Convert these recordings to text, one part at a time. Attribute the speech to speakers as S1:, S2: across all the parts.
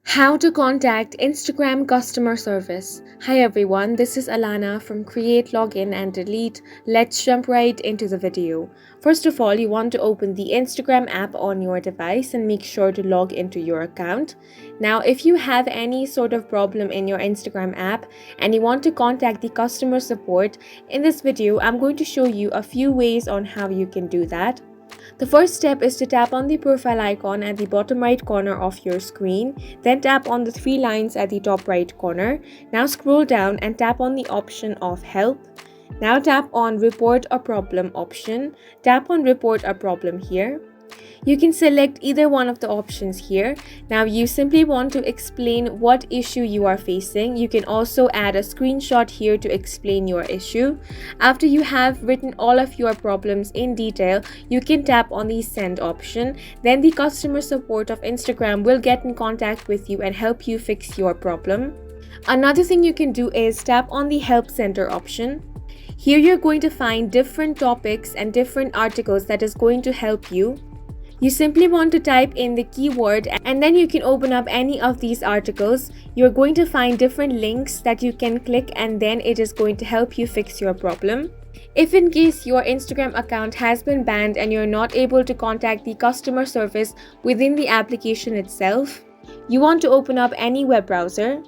S1: How to contact Instagram customer service. Hi everyone, this is Alana from Create, Login and Delete. Let's jump right into the video. First of all, you want to open the Instagram app on your device and make sure to log into your account. Now, if you have any sort of problem in your Instagram app and you want to contact the customer support, in this video, I'm going to show you a few ways on how you can do that. The first step is to tap on the profile icon at the bottom right corner of your screen, then tap on the three lines at the top right corner. Now scroll down and tap on the option of Help. Now tap on Report a Problem option. Tap on Report a Problem here. You can select either one of the options here. Now you simply want to explain what issue you are facing. You can also add a screenshot here to explain your issue. After you have written all of your problems in detail, you can tap on the send option. Then the customer support of Instagram will get in contact with you and help you fix your problem. Another thing you can do is tap on the help center option. Here you're going to find different topics and different articles that is going to help you. You simply want to type in the keyword and then you can open up any of these articles. You're going to find different links that you can click and then it is going to help you fix your problem. If in case your Instagram account has been banned and you're not able to contact the customer service within the application itself, you want to open up any web browser.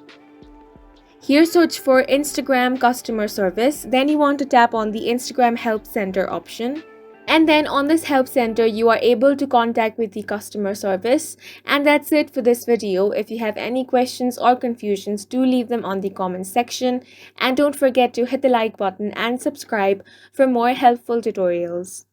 S1: Here search for Instagram customer service, then you want to tap on the Instagram help center option. And then on this help center, you are able to contact with the customer service. And that's it for this video. If you have any questions or confusions, do leave them on the comment section. And don't forget to hit the like button and subscribe for more helpful tutorials.